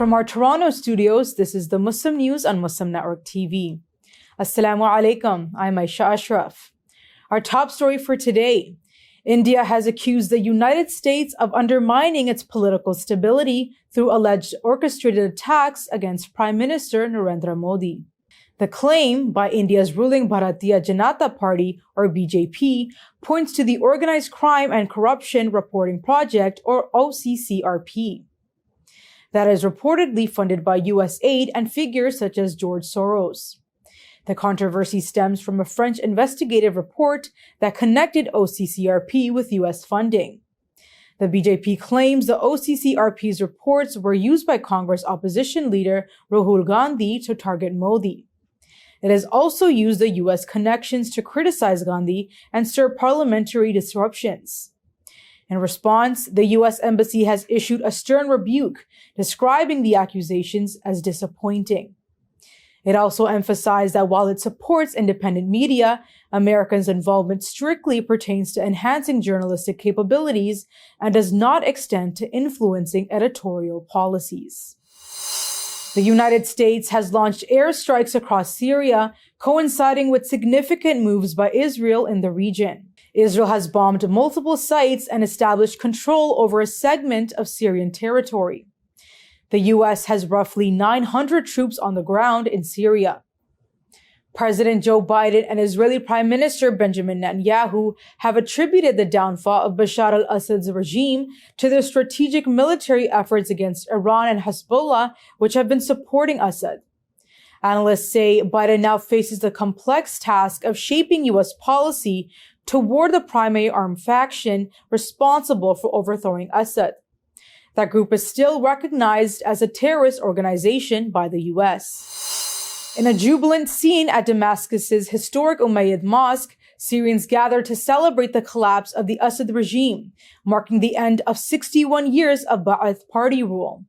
From our Toronto studios, this is the Muslim News on Muslim Network TV. Assalamu alaikum, I'm Aishah Ashraf. Our top story for today: India has accused the United States of undermining its political stability through alleged orchestrated attacks against Prime Minister Narendra Modi. The claim by India's ruling Bharatiya Janata Party, or BJP, points to the Organized Crime and Corruption Reporting Project, or OCCRP, that is reportedly funded by U.S. aid and figures such as George Soros. The controversy stems from a French investigative report that connected OCCRP with U.S. funding. The BJP claims the OCCRP's reports were used by Congress opposition leader Rahul Gandhi to target Modi. It has also used the U.S. connections to criticize Gandhi and stir parliamentary disruptions. In response, the U.S. Embassy has issued a stern rebuke, describing the accusations as disappointing. It also emphasized that while it supports independent media, America's involvement strictly pertains to enhancing journalistic capabilities and does not extend to influencing editorial policies. The United States has launched airstrikes across Syria, coinciding with significant moves by Israel in the region. Israel has bombed multiple sites and established control over a segment of Syrian territory. The U.S. has roughly 900 troops on the ground in Syria. President Joe Biden and Israeli Prime Minister Benjamin Netanyahu have attributed the downfall of Bashar al-Assad's regime to their strategic military efforts against Iran and Hezbollah, which have been supporting Assad. Analysts say Biden now faces the complex task of shaping U.S. policy toward the primary armed faction responsible for overthrowing Assad. That group is still recognized as a terrorist organization by the U.S. In a jubilant scene at Damascus's historic Umayyad Mosque, Syrians gathered to celebrate the collapse of the Assad regime, marking the end of 61 years of Ba'ath Party rule.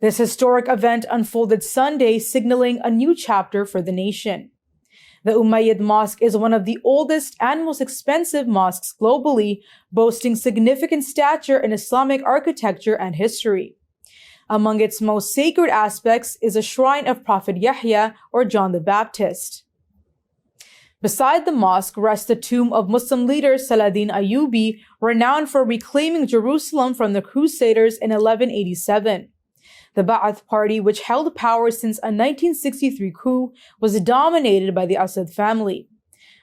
This historic event unfolded Sunday, signaling a new chapter for the nation. The Umayyad Mosque is one of the oldest and most expensive mosques globally, boasting significant stature in Islamic architecture and history. Among its most sacred aspects is a shrine of Prophet Yahya, or John the Baptist. Beside the mosque rests the tomb of Muslim leader Salahuddin Ayyubi, renowned for reclaiming Jerusalem from the Crusaders in 1187. The Ba'ath Party, which held power since a 1963 coup, was dominated by the Assad family.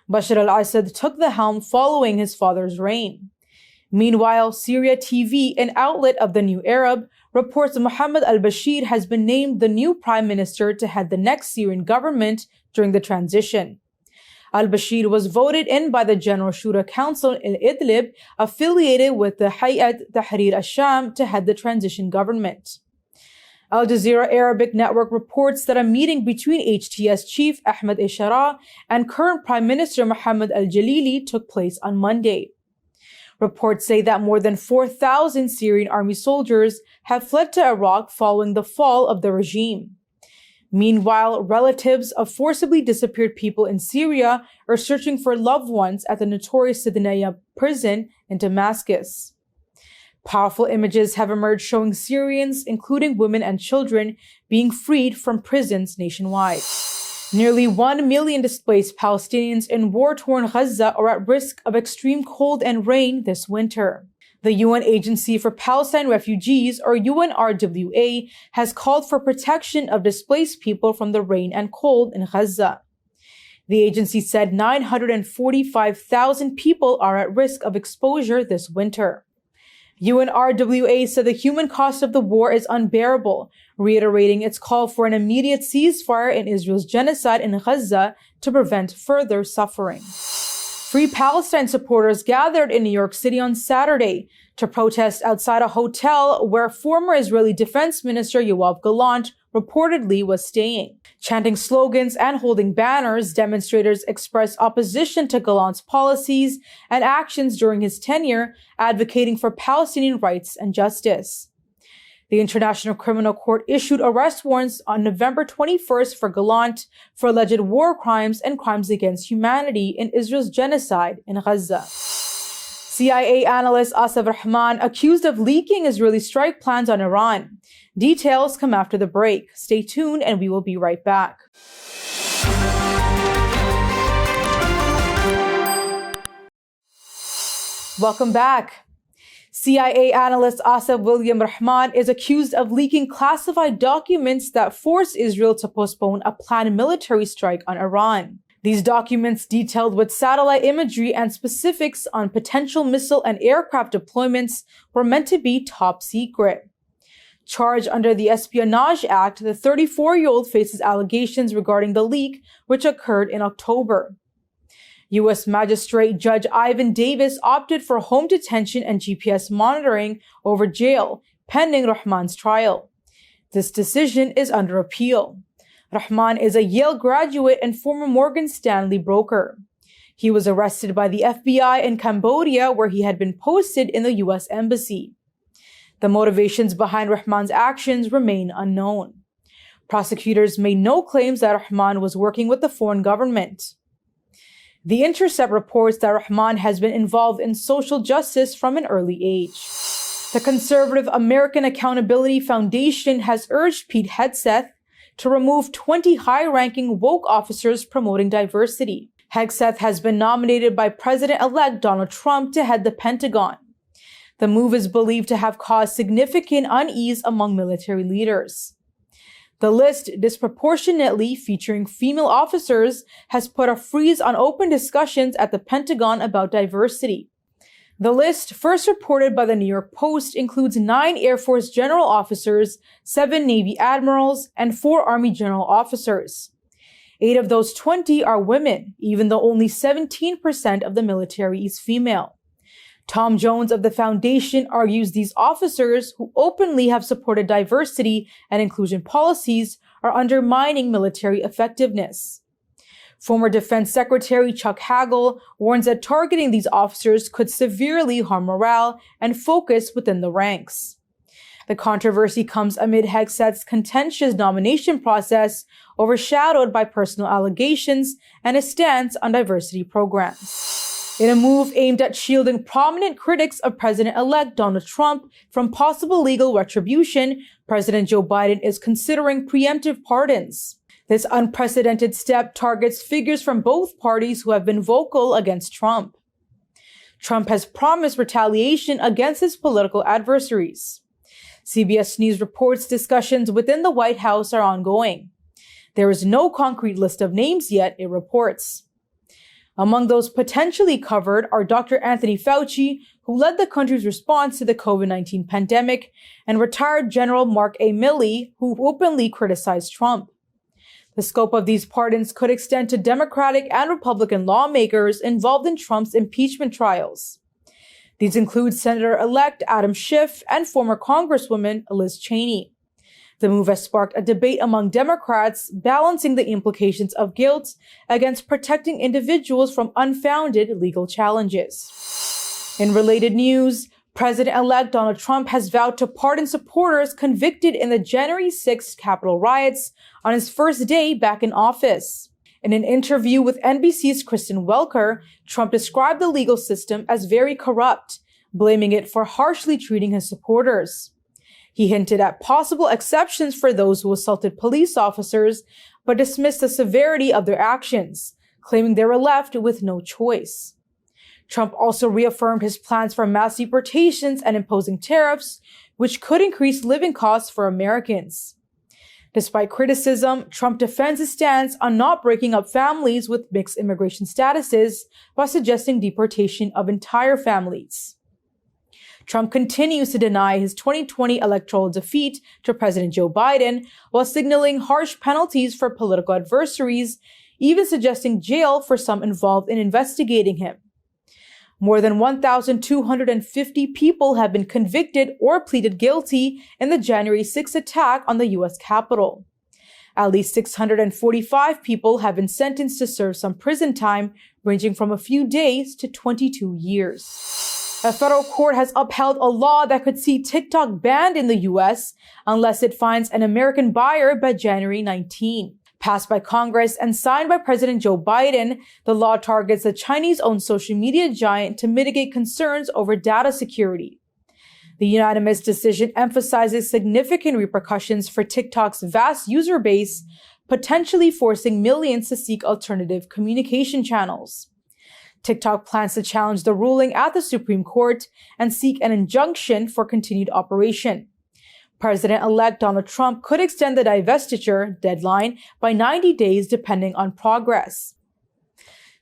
Bashar al-Assad took the helm following his father's reign. Meanwhile, Syria TV, an outlet of the New Arab, reports Mohammed al-Bashir has been named the new prime minister to head the next Syrian government during the transition. Al-Bashir was voted in by the General Shura Council in Idlib, affiliated with the Hayat Tahrir al-Sham, to head the transition government. Al Jazeera Arabic Network reports that a meeting between HTS chief Ahmed Ishara and current Prime Minister Mohammed al-Jalili took place on Monday. Reports say that more than 4,000 Syrian army soldiers have fled to Iraq following the fall of the regime. Meanwhile, relatives of forcibly disappeared people in Syria are searching for loved ones at the notorious Sidnaya prison in Damascus. Powerful images have emerged showing Syrians, including women and children, being freed from prisons nationwide. Nearly 1 million displaced Palestinians in war-torn Gaza are at risk of extreme cold and rain this winter. The UN Agency for Palestine Refugees, or UNRWA, has called for protection of displaced people from the rain and cold in Gaza. The agency said 945,000 people are at risk of exposure this winter. UNRWA said the human cost of the war is unbearable, reiterating its call for an immediate ceasefire in Israel's genocide in Gaza to prevent further suffering. Free Palestine supporters gathered in New York City on Saturday to protest outside a hotel where former Israeli Defense Minister Yoav Gallant reportedly was staying. Chanting slogans and holding banners, demonstrators expressed opposition to Gallant's policies and actions during his tenure, advocating for Palestinian rights and justice. The International Criminal Court issued arrest warrants on November 21st for Gallant for alleged war crimes and crimes against humanity in Israel's genocide in Gaza. CIA analyst Asif Rahman accused of leaking Israeli strike plans on Iran. Details come after the break. Stay tuned and we will be right back. Welcome back. CIA analyst Asif William Rahman is accused of leaking classified documents that forced Israel to postpone a planned military strike on Iran. These documents, detailed with satellite imagery and specifics on potential missile and aircraft deployments, were meant to be top secret. Charged under the Espionage Act, the 34-year-old faces allegations regarding the leak, which occurred in October. U.S. Magistrate Judge Ivan Davis opted for home detention and GPS monitoring over jail, pending Rahman's trial. This decision is under appeal. Rahman is a Yale graduate and former Morgan Stanley broker. He was arrested by the FBI in Cambodia, where he had been posted in the U.S. Embassy. The motivations behind Rahman's actions remain unknown. Prosecutors made no claims that Rahman was working with the foreign government. The Intercept reports that Rahman has been involved in social justice from an early age. The conservative American Accountability Foundation has urged Pete Hegseth to remove 20 high-ranking woke officers promoting diversity. Hegseth has been nominated by President-elect Donald Trump to head the Pentagon. The move is believed to have caused significant unease among military leaders. The list, disproportionately featuring female officers, has put a freeze on open discussions at the Pentagon about diversity. The list, first reported by the New York Post, includes 9 Air Force general officers, 7 Navy admirals, and 4 Army general officers. 8 of those 20 are women, even though only 17% of the military is female. Tom Jones of the foundation argues these officers, who openly have supported diversity and inclusion policies, are undermining military effectiveness. Former Defense Secretary Chuck Hagel warns that targeting these officers could severely harm morale and focus within the ranks. The controversy comes amid Hegseth's contentious nomination process, overshadowed by personal allegations and his stance on diversity programs. In a move aimed at shielding prominent critics of President-elect Donald Trump from possible legal retribution, President Joe Biden is considering preemptive pardons. This unprecedented step targets figures from both parties who have been vocal against Trump. Trump has promised retaliation against his political adversaries. CBS News reports discussions within the White House are ongoing. There is no concrete list of names yet, it reports. Among those potentially covered are Dr. Anthony Fauci, who led the country's response to the COVID-19 pandemic, and retired General Mark A. Milley, who openly criticized Trump. The scope of these pardons could extend to Democratic and Republican lawmakers involved in Trump's impeachment trials. These include Senator-elect Adam Schiff and former Congresswoman Liz Cheney. The move has sparked a debate among Democrats, balancing the implications of guilt against protecting individuals from unfounded legal challenges. In related news, President-elect Donald Trump has vowed to pardon supporters convicted in the January 6th Capitol riots on his first day back in office. In an interview with NBC's Kristen Welker, Trump described the legal system as very corrupt, blaming it for harshly treating his supporters. He hinted at possible exceptions for those who assaulted police officers, but dismissed the severity of their actions, claiming they were left with no choice. Trump also reaffirmed his plans for mass deportations and imposing tariffs, which could increase living costs for Americans. Despite criticism, Trump defends his stance on not breaking up families with mixed immigration statuses by suggesting deportation of entire families. Trump continues to deny his 2020 electoral defeat to President Joe Biden, while signaling harsh penalties for political adversaries, even suggesting jail for some involved in investigating him. More than 1,250 people have been convicted or pleaded guilty in the January 6th attack on the U.S. Capitol. At least 645 people have been sentenced to serve some prison time, ranging from a few days to 22 years. A federal court has upheld a law that could see TikTok banned in the U.S. unless it finds an American buyer by January 19. Passed by Congress and signed by President Joe Biden, the law targets the Chinese-owned social media giant to mitigate concerns over data security. The unanimous decision emphasizes significant repercussions for TikTok's vast user base, potentially forcing millions to seek alternative communication channels. TikTok plans to challenge the ruling at the Supreme Court and seek an injunction for continued operation. President-elect Donald Trump could extend the divestiture deadline by 90 days depending on progress.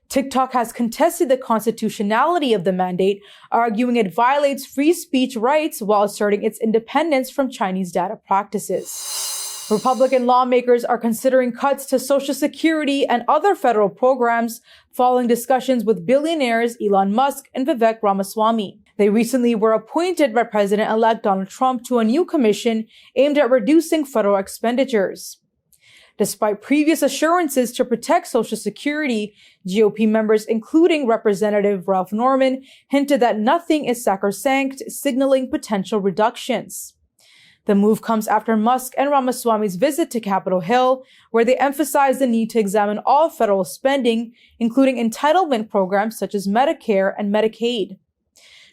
TikTok has contested the constitutionality of the mandate, arguing it violates free speech rights while asserting its independence from Chinese data practices. Republican lawmakers are considering cuts to Social Security and other federal programs following discussions with billionaires Elon Musk and Vivek Ramaswamy. They recently were appointed by President-elect Donald Trump to a new commission aimed at reducing federal expenditures. Despite previous assurances to protect Social Security, GOP members, including Representative Ralph Norman, hinted that nothing is sacrosanct, signaling potential reductions. The move comes after Musk and Ramaswamy's visit to Capitol Hill, where they emphasized the need to examine all federal spending, including entitlement programs such as Medicare and Medicaid.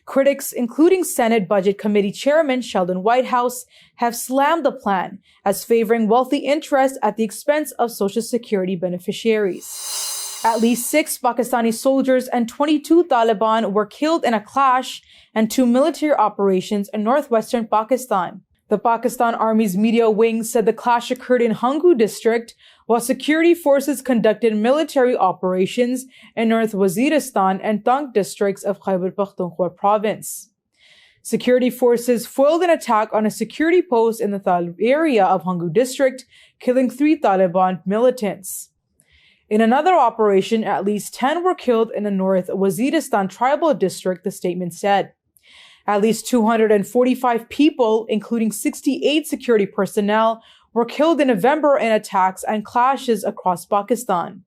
Critics, including Senate Budget Committee Chairman Sheldon Whitehouse, have slammed the plan as favoring wealthy interests at the expense of Social Security beneficiaries. At least 6 Pakistani soldiers and 22 Taliban were killed in a clash and 2 military operations in northwestern Pakistan. The Pakistan Army's media wing said the clash occurred in Hangu district, while security forces conducted military operations in North Waziristan and Tank districts of Khyber Pakhtunkhwa province. Security forces foiled an attack on a security post in the Talib area of Hangu district, killing 3 Taliban militants. In another operation, at least 10 were killed in the North Waziristan tribal district, the statement said. At least 245 people, including 68 security personnel, were killed in November in attacks and clashes across Pakistan.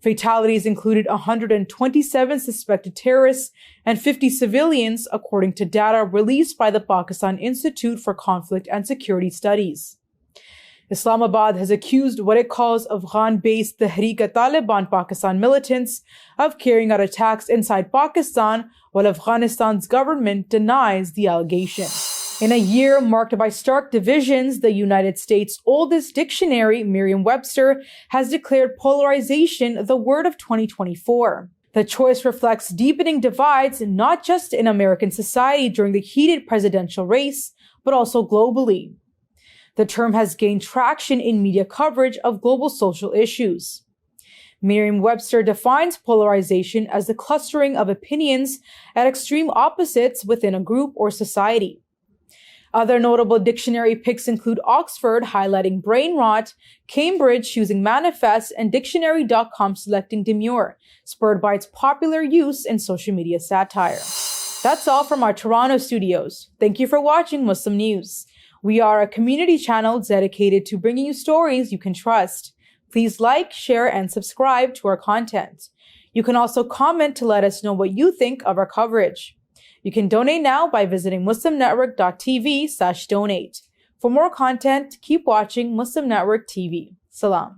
Fatalities included 127 suspected terrorists and 50 civilians, according to data released by the Pakistan Institute for Conflict and Security Studies. Islamabad has accused what it calls Afghan-based Tehreek-e-Taliban Pakistan militants of carrying out attacks inside Pakistan, while Afghanistan's government denies the allegation. In a year marked by stark divisions, the United States' oldest dictionary, Merriam-Webster, has declared polarization the word of 2024. The choice reflects deepening divides not just in American society during the heated presidential race, but also globally. The term has gained traction in media coverage of global social issues. Merriam-Webster defines polarization as the clustering of opinions at extreme opposites within a group or society. Other notable dictionary picks include Oxford highlighting brain rot, Cambridge choosing manifest, and Dictionary.com selecting demure, spurred by its popular use in social media satire. That's all from our Toronto studios. Thank you for watching Muslim News. We are a community channel dedicated to bringing you stories you can trust. Please like, share, and subscribe to our content. You can also comment to let us know what you think of our coverage. You can donate now by visiting muslimnetwork.tv/donate. For more content, keep watching Muslim Network TV. Salam.